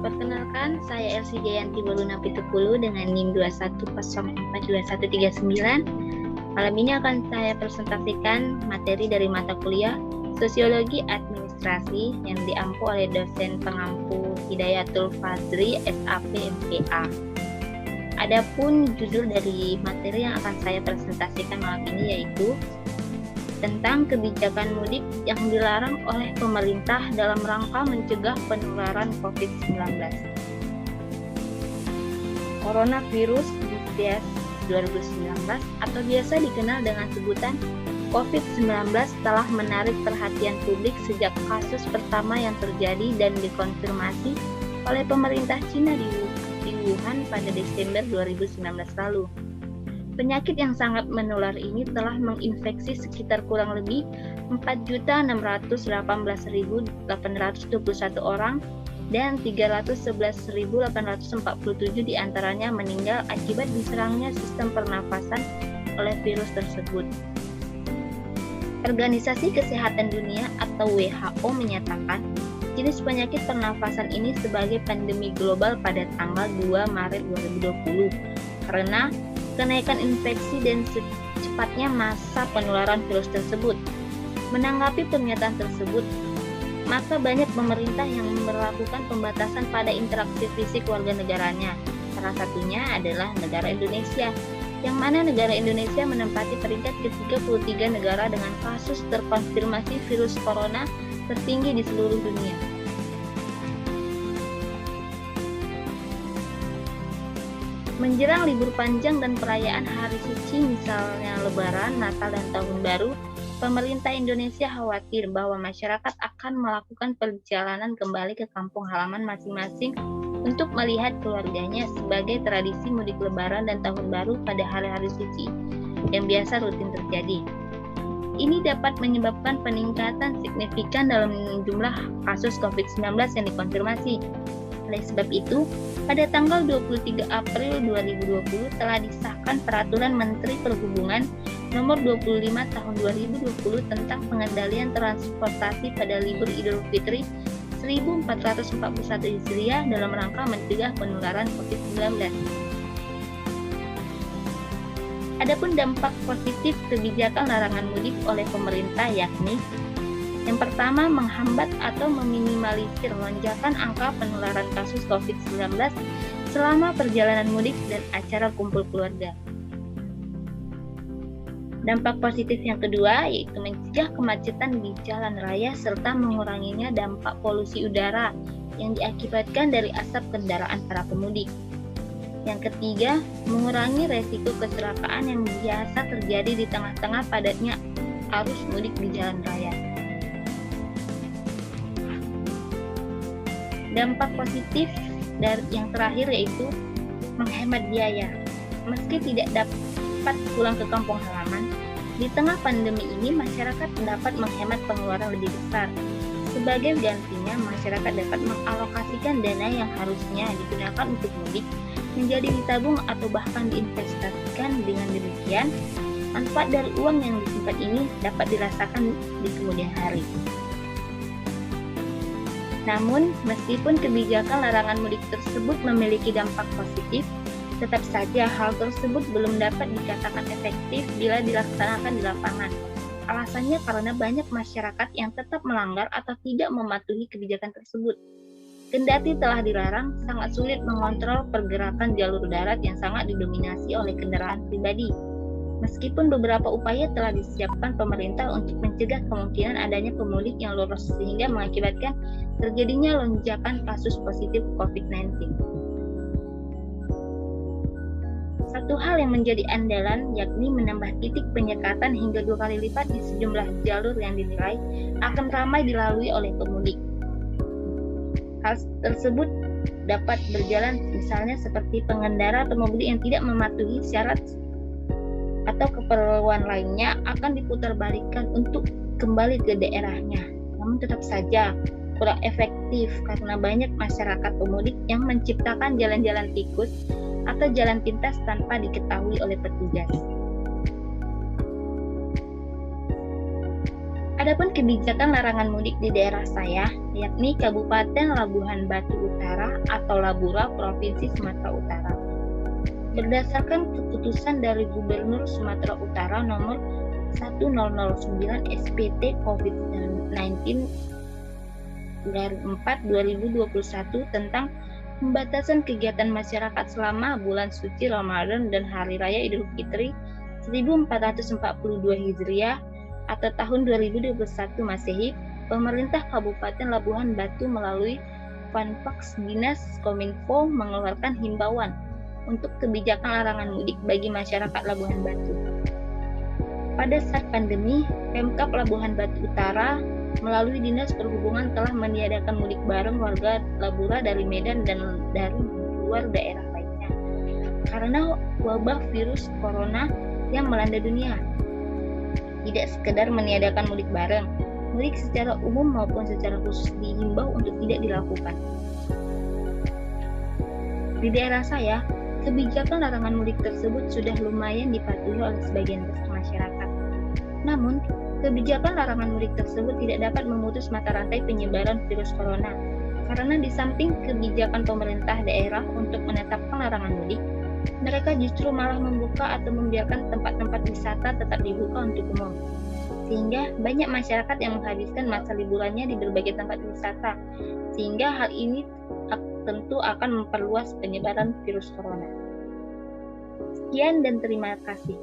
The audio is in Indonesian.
Perkenalkan, saya Elsie Jayanti Boluna Pitupulu dengan NIM 210421139. Malam ini akan saya presentasikan materi dari mata kuliah Sosiologi Administrasi yang diampu oleh dosen pengampu Hidayatul Fadri, SAP MPA. Adapun judul dari materi yang akan saya presentasikan malam ini yaitu tentang kebijakan mudik yang dilarang oleh pemerintah dalam rangka mencegah penularan COVID-19. Coronavirus Disease 2019 atau biasa dikenal dengan sebutan COVID-19 telah menarik perhatian publik sejak kasus pertama yang terjadi dan dikonfirmasi oleh pemerintah Cina di Wuhan pada Desember 2019 lalu. Penyakit yang sangat menular ini telah menginfeksi sekitar kurang lebih 4.618.821 orang dan 311.847 diantaranya meninggal akibat diserangnya sistem pernafasan oleh virus tersebut. Organisasi Kesehatan Dunia atau WHO menyatakan jenis penyakit pernafasan ini sebagai pandemi global pada tanggal 2 Maret 2020 karena kenaikan infeksi dan secepatnya masa penularan virus tersebut. Menanggapi pernyataan tersebut, maka banyak pemerintah yang melakukan pembatasan pada interaksi fisik warga negaranya. Salah satunya adalah negara Indonesia, yang mana negara Indonesia menempati peringkat ke-33 negara dengan kasus terkonfirmasi virus corona tertinggi di seluruh dunia. Menjelang libur panjang dan perayaan hari suci misalnya Lebaran, Natal, dan Tahun Baru, pemerintah Indonesia khawatir bahwa masyarakat akan melakukan perjalanan kembali ke kampung halaman masing-masing untuk melihat keluarganya sebagai tradisi mudik Lebaran dan Tahun Baru pada hari-hari suci yang biasa rutin terjadi. Ini dapat menyebabkan peningkatan signifikan dalam jumlah kasus COVID-19 yang dikonfirmasi. Oleh sebab itu, pada tanggal 23 April 2020 telah disahkan Peraturan Menteri Perhubungan Nomor 25 Tahun 2020 tentang pengendalian transportasi pada libur Idul Fitri 1441 Hijriah dalam rangka mencegah penularan COVID-19. Adapun dampak positif kebijakan larangan mudik oleh pemerintah yakni yang pertama, menghambat atau meminimalisir lonjakan angka penularan kasus COVID-19 selama perjalanan mudik dan acara kumpul keluarga. Dampak positif yang kedua yaitu mencegah kemacetan di jalan raya serta menguranginya dampak polusi udara yang diakibatkan dari asap kendaraan para pemudik. Yang ketiga, mengurangi resiko kecelakaan yang biasa terjadi di tengah-tengah padatnya arus mudik di jalan raya. Dampak positif dari yang terakhir yaitu menghemat biaya. Meski tidak dapat pulang ke kampung halaman, di tengah pandemi ini masyarakat dapat menghemat pengeluaran lebih besar. Sebagai gantinya, masyarakat dapat mengalokasikan dana yang harusnya digunakan untuk mudik menjadi ditabung atau bahkan diinvestasikan. Dengan demikian, manfaat dari uang yang disimpan ini dapat dirasakan di kemudian hari. Namun, meskipun kebijakan larangan mudik tersebut memiliki dampak positif, tetap saja hal tersebut belum dapat dikatakan efektif bila dilaksanakan di lapangan. Alasannya karena banyak masyarakat yang tetap melanggar atau tidak mematuhi kebijakan tersebut. Kendati telah dilarang, sangat sulit mengontrol pergerakan jalur darat yang sangat didominasi oleh kendaraan pribadi. Meskipun beberapa upaya telah disiapkan pemerintah untuk mencegah kemungkinan adanya pemudik yang lolos sehingga mengakibatkan terjadinya lonjakan kasus positif COVID-19. Satu hal yang menjadi andalan yakni menambah titik penyekatan hingga 2 kali lipat di sejumlah jalur yang dinilai akan ramai dilalui oleh pemudik. Hal tersebut dapat berjalan misalnya seperti pengendara atau pemudik yang tidak mematuhi syarat atau keperluan lainnya akan diputarbalikkan untuk kembali ke daerahnya. Namun tetap saja kurang efektif karena banyak masyarakat pemudik yang menciptakan jalan-jalan tikus atau jalan pintas tanpa diketahui oleh petugas. Adapun kebijakan larangan mudik di daerah saya, yakni Kabupaten Labuhan Batu Utara atau Labura, Provinsi Sumatera Utara. Berdasarkan keputusan dari Gubernur Sumatera Utara nomor 1009 SPT COVID-19 4/2021 tentang pembatasan kegiatan masyarakat selama bulan suci Ramadan dan Hari Raya Idul Fitri 1442 Hijriah atau tahun 2021 Masehi, pemerintah Kabupaten Labuhan Batu melalui Panpaks Dinas Kominfo mengeluarkan himbauan untuk kebijakan larangan mudik bagi masyarakat Labuhan Batu. Pada saat pandemi, Pemkab Labuhan Batu Utara melalui Dinas Perhubungan telah meniadakan mudik bareng warga Labura dari Medan dan dari luar daerah lainnya karena wabah virus corona yang melanda dunia. Tidak sekedar meniadakan mudik bareng, mudik secara umum maupun secara khusus dihimbau untuk tidak dilakukan. Di daerah saya, kebijakan larangan mudik tersebut sudah lumayan dipatuhi oleh sebagian besar masyarakat. Namun, kebijakan larangan mudik tersebut tidak dapat memutus mata rantai penyebaran virus corona, karena di samping kebijakan pemerintah daerah untuk menetapkan larangan mudik, mereka justru malah membuka atau membiarkan tempat-tempat wisata tetap dibuka untuk umum. Sehingga banyak masyarakat yang menghabiskan masa liburannya di berbagai tempat wisata, sehingga hal ini tentu akan memperluas penyebaran virus corona. Sekian dan terima kasih.